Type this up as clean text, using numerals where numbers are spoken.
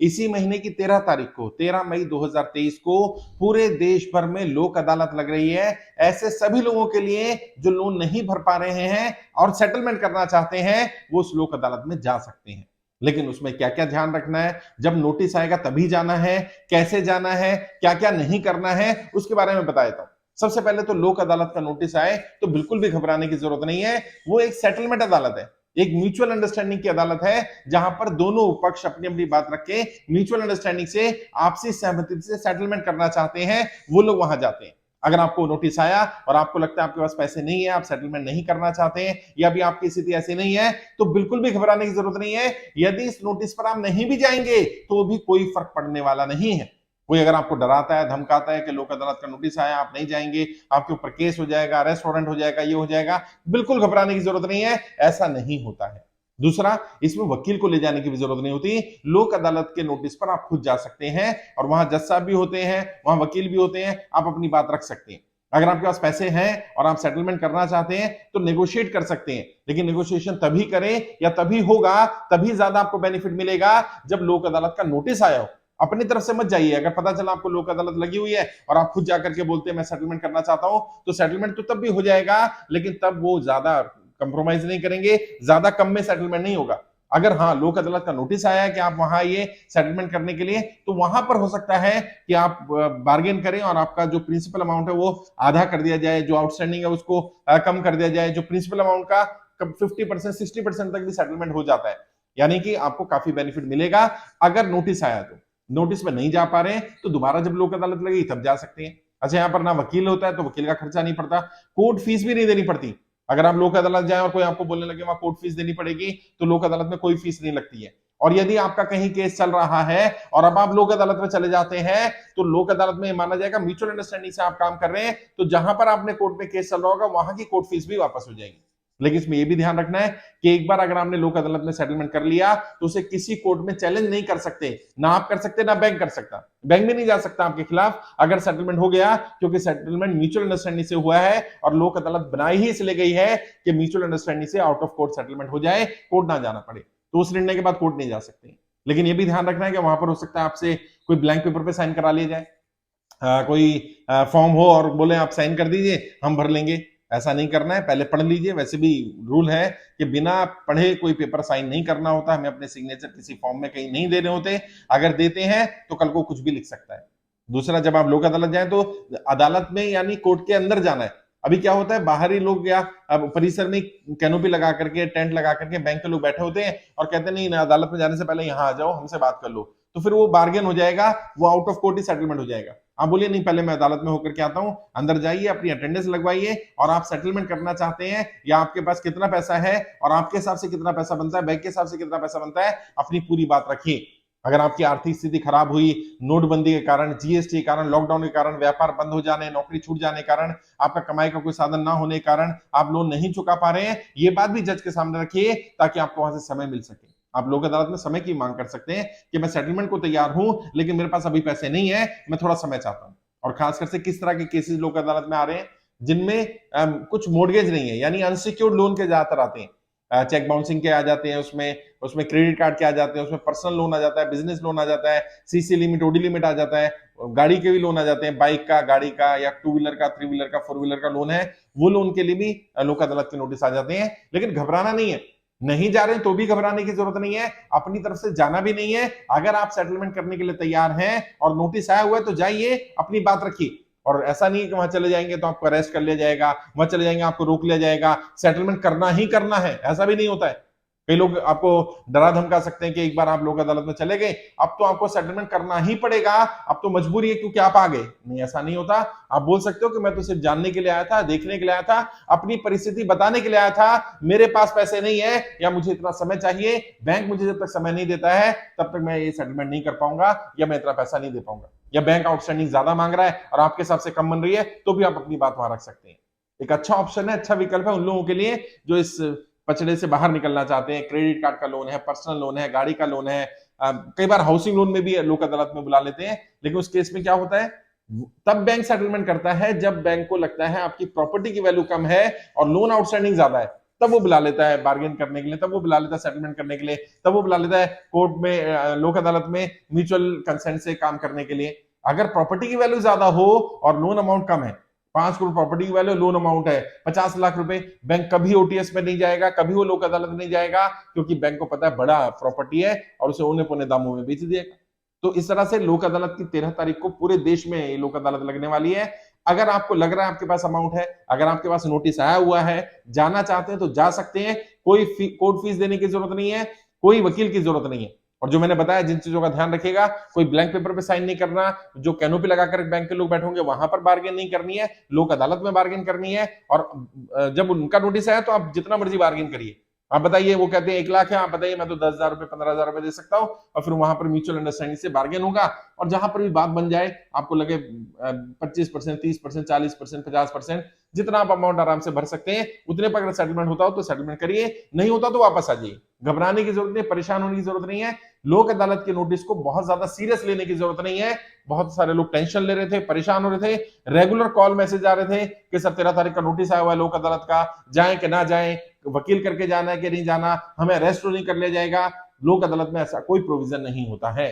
इसी महीने की 13 तारीख को, 13 मई 2023 को पूरे देश भर में लोक अदालत लग रही है। ऐसे सभी लोगों के लिए जो लोन नहीं भर पा रहे हैं और सेटलमेंट करना चाहते हैं, वो उस लोक अदालत में जा सकते हैं। लेकिन उसमें क्या क्या ध्यान रखना है, जब नोटिस आएगा तभी जाना है, कैसे जाना है, क्या क्या नहीं करना है, उसके बारे में बता देता हूं। सबसे पहले तो लोक अदालत का नोटिस आए तो बिल्कुल भी घबराने की जरूरत नहीं है। वो एक सेटलमेंट अदालत है, एक म्यूचुअल अंडरस्टैंडिंग की अदालत है, जहां पर दोनों पक्ष अपनी अपनी बात रख के म्यूचुअल अंडरस्टैंडिंग से, आपसी सहमति से सेटलमेंट करना चाहते हैं, वो लोग वहां जाते हैं। अगर आपको नोटिस आया और आपको लगता है आपके पास पैसे नहीं है, आप सेटलमेंट नहीं करना चाहते हैं, या भी आपकी स्थिति ऐसी नहीं है, तो बिल्कुल भी घबराने की जरूरत नहीं है। यदि इस नोटिस पर आप नहीं भी जाएंगे तो भी कोई फर्क पड़ने वाला नहीं है। कोई अगर आपको डराता है, धमकाता है कि लोक अदालत का नोटिस आया, आप नहीं जाएंगे, आपके ऊपर केस हो जाएगा, अरेस्ट वारंट हो जाएगा, ये हो जाएगा, बिल्कुल घबराने की जरूरत नहीं है। ऐसा नहीं होता है। दूसरा, इसमें वकील को ले जाने की भी जरूरत नहीं होती। लोक अदालत के नोटिस पर आप खुद जा सकते हैं और वहां जज साहब भी होते हैं, वहां वकील भी होते हैं, आप अपनी बात रख सकते हैं। अगर आपके पास पैसे हैं और आप सेटलमेंट करना चाहते हैं तो नेगोशिएट कर सकते हैं, लेकिन नेगोशिएशन तभी करें या तभी होगा, तभी ज्यादा आपको बेनिफिट मिलेगा जब लोक अदालत का नोटिस आया हो। अपनी तरफ से मत जाइए। अगर पता चला आपको लोक अदालत लगी हुई है और आप खुद जाकर के बोलते हैं मैं सेटलमेंट करना चाहता हूं, तो सेटलमेंट तो तब भी हो जाएगा, लेकिन तब वो ज्यादा कंप्रोमाइज नहीं करेंगे, ज्यादा कम में सेटलमेंट नहीं होगा। अगर हाँ लोक अदालत का नोटिस आया है कि आप वहां ये सेटलमेंट करने के लिए, तो वहां पर हो सकता है कि आप बार्गेन करें और आपका जो प्रिंसिपल अमाउंट है वो आधा कर दिया जाए, जो आउटस्टैंडिंग है उसको कम कर दिया जाए। जो प्रिंसिपल अमाउंट का 50% 60% तक भी सेटलमेंट हो जाता है, यानी कि आपको काफी बेनिफिट मिलेगा अगर नोटिस आया तो। नोटिस में नहीं जा पा रहे हैं तो दोबारा जब लोक अदालत लगेगी तब जा सकते हैं। अच्छा, यहाँ पर ना वकील होता है तो वकील का खर्चा नहीं पड़ता, कोर्ट फीस भी नहीं देनी पड़ती। अगर आप लोक अदालत जाए और कोई आपको बोलने लगे वहां कोर्ट फीस देनी पड़ेगी, तो लोक अदालत में कोई फीस नहीं लगती है। और यदि आपका कहीं केस चल रहा है और अब आप लोक अदालत में चले जाते हैं, तो लोक अदालत में माना जाएगा म्यूचुअल अंडरस्टैंडिंग से आप काम कर रहे हैं, तो जहां पर आपने कोर्ट में केस चल रहा होगा वहां की कोर्ट फीस भी वापस हो जाएगी। लेकिन इसमें यह भी ध्यान रखना है कि एक बार अगर आपने लोक अदालत में सेटलमेंट कर लिया तो उसे किसी कोर्ट में चैलेंज नहीं कर सकते, ना आप कर सकते ना बैंक कर सकता। बैंक भी नहीं जा सकता आपके खिलाफ अगर सेटलमेंट हो गया, क्योंकि सेटलमेंट म्यूचुअल अंडरस्टैंडिंग से हुआ है और लोक अदालत बनाई ही इसलिए गई है कि म्यूचुअल अंडरस्टैंडिंग से आउट ऑफ कोर्ट सेटलमेंट हो जाए, कोर्ट ना जाना पड़े। तो उस निर्णय के बाद कोर्ट नहीं जा सकते। लेकिन यह भी ध्यान रखना है कि वहां पर हो सकता है आपसे कोई ब्लैंक पेपर पे साइन करा लिया जाए, कोई फॉर्म हो और बोले आप साइन कर दीजिए हम भर लेंगे। ऐसा नहीं करना है, पहले पढ़ लीजिए। वैसे भी रूल है कि बिना पढ़े कोई पेपर साइन नहीं करना होता, हमें अपने सिग्नेचर किसी फॉर्म में कहीं नहीं देने होते। अगर देते हैं तो कल को कुछ भी लिख सकता है। दूसरा, जब आप लोक अदालत जाए तो अदालत में यानी कोर्ट के अंदर जाना है। अभी क्या होता है, बाहरी लोग या अब परिसर में कैनोपी लगा करके, टेंट लगा करके बैंक के लोग बैठे होते हैं और कहते हैं नहीं, अदालत में जाने से पहले यहाँ आ जाओ, हमसे बात कर लो। तो फिर वो बार्गेन हो जाएगा, वो out of court he settlement हो जाएगा। आप बोलिए नहीं, पहले मैं अदालत में होकर के आता हूं, अंदर जाइए, अपनी अटेंडेंस लगवाइए और आप सेटलमेंट करना चाहते हैं या आपके पास कितना पैसा है और आपके हिसाब से कितना पैसा बनता है, बैंक के हिसाब से कितना पैसा बनता है, अपनी पूरी बात रखिए। अगर आपकी आर्थिक स्थिति खराब हुई नोटबंदी के कारण, जीएसटी के कारण, लॉकडाउन के कारण, व्यापार बंद हो जाने, नौकरी छूट जाने के कारण, आपका कमाई का कोई साधन ना होने के कारण आप लोन नहीं चुका पा रहे हैं, ये बात भी जज के सामने रखिए ताकि आपको वहां से समय मिल सके। आप लोक अदालत में समय की मांग कर सकते हैं कि मैं सेटलमेंट को तैयार हूं लेकिन मेरे पास अभी पैसे नहीं है, मैं थोड़ा समय चाहता हूं। और खासकर से किस तरह के केसेस लोक अदालत में आ रहे हैं, जिनमें कुछ मोर्गेज नहीं है, यानी अनसिक्योर्ड लोन के ज्यादातर आते हैं। चेक बाउंसिंग के आ जाते हैं, उसमें उसमें क्रेडिट कार्ड के आ जाते हैं, उसमें पर्सनल लोन आ जाता है, बिजनेस लोन आ जाता है, सीसी लिमिट, ओडी लिमिट आ जाता है, गाड़ी के भी लोन आ जाते हैं, बाइक का, गाड़ी का, या टू व्हीलर का, थ्री व्हीलर का, फोर व्हीलर का लोन है, वो लोन के लिए भी लोक अदालत के नोटिस आ जाते हैं। लेकिन घबराना नहीं है, नहीं जा रहे हैं तो भी घबराने की जरूरत नहीं है, अपनी तरफ से जाना भी नहीं है। अगर आप सेटलमेंट करने के लिए तैयार हैं और नोटिस आया हुआ है तो जाइए, अपनी बात रखिए। और ऐसा नहीं है कि वहां चले जाएंगे तो आपको अरेस्ट कर लिया जाएगा, वहां चले जाएंगे आपको रोक लिया जाएगा, सेटलमेंट करना ही करना है, ऐसा भी नहीं होता है। कई लोग आपको डरा धमका सकते हैं कि एक बार आप लोक अदालत में चले गए अब तो आपको सेटलमेंट करना ही पड़ेगा, अब तो मजबूरी है क्योंकि आप आ गए। नहीं, ऐसा नहीं होता। आप बोल सकते हो कि मैं तो सिर्फ जानने के लिए आया था, देखने के लिए आया था, अपनी परिस्थिति बताने के लिए आया था, मेरे पास पैसे नहीं है या मुझे इतना समय चाहिए, बैंक मुझे जब तक समय नहीं देता है तब तक मैं ये सेटलमेंट नहीं कर पाऊंगा या मैं इतना पैसा नहीं दे पाऊंगा, या बैंक आउटस्टैंडिंग ज्यादा मांग रहा है और आपके हिसाब से कम बन रही है, तो भी आप अपनी बात वहां रख सकते हैं। एक अच्छा ऑप्शन है, अच्छा विकल्प है उन लोगों के लिए जो इस पचड़े से बाहर निकलना चाहते हैं। क्रेडिट कार्ड का लोन है, पर्सनल लोन है, गाड़ी का लोन है, कई बार हाउसिंग लोन में भी लोक अदालत में बुला लेते हैं। लेकिन उस केस में क्या होता है, तब बैंक सेटलमेंट करता है जब बैंक को लगता है आपकी प्रॉपर्टी की वैल्यू कम है और लोन आउटस्टैंडिंग ज्यादा है। तब वो बुला लेता है बार्गेन करने के लिए, तब वो बुला लेता है सेटलमेंट करने के लिए, तब वो बुला लेता है कोर्ट में, लोक अदालत में म्यूचुअल कंसेंट से काम करने के लिए। अगर प्रॉपर्टी की वैल्यू ज्यादा हो और लोन अमाउंट कम है, 5 करोड़ प्रॉपर्टी की वैल्यू, लोन अमाउंट है 50 लाख रुपए, बैंक कभी ओटीएस में नहीं जाएगा, कभी वो लोक अदालत में नहीं जाएगा, क्योंकि बैंक को पता है बड़ा प्रॉपर्टी है और उसे औने पौने दामों में बेच दिएगा। तो इस तरह से लोक अदालत की 13 तारीख को पूरे देश में ये लोक अदालत लगने वाली है। अगर आपको लग रहा है आपके पास अमाउंट है, अगर आपके पास नोटिस आया हुआ है, जाना चाहते हैं तो जा सकते हैं, कोई कोर्ट फीस देने की जरूरत नहीं है, कोई वकील की जरूरत नहीं है। और जो मैंने बताया जिन चीजों का ध्यान रखिएगा, कोई ब्लैंक पेपर पे साइन नहीं करना, जो कैनोपी लगाकर बैंक के लोग बैठे होंगे वहां पर बार्गेन नहीं करनी है, लोक अदालत में बार्गेन करनी है। और जब उनका नोटिस आया तो आप जितना मर्जी बार्गेन करिए। आप बताइए, वो कहते हैं 1 लाख है, आप बताइए मैं तो 10,000 रुपए 15,000 रुपए दे सकता हूं, और फिर वहां पर म्यूचुअल अंडरस्टैंडिंग से बार्गेन होगा। और जहां पर भी बात बन जाए, आपको लगे 25%, 30%, 40%, 50%, जितना आप अमाउंट आराम से भर सकते हैं उतने पर अगर सेटलमेंट होता हो तो सेटलमेंट करिए, नहीं होता तो वापस आ जाइए। घबराने की जरूरत नहीं, परेशान होने की जरूरत नहीं है। लोक अदालत के नोटिस को बहुत ज्यादा सीरियस लेने की जरूरत नहीं है। बहुत सारे लोग टेंशन ले रहे थे, परेशान हो रहे थे, रेगुलर कॉल मैसेज आ रहे थे कि सर 13 तारीख का नोटिस आया हुआ है लोक अदालत का, जाएं कि ना जाएं, वकील करके जाना है कि नहीं जाना, हमें अरेस्ट तो नहीं कर लिया जाएगा। लोक अदालत में ऐसा कोई प्रोविजन नहीं होता है।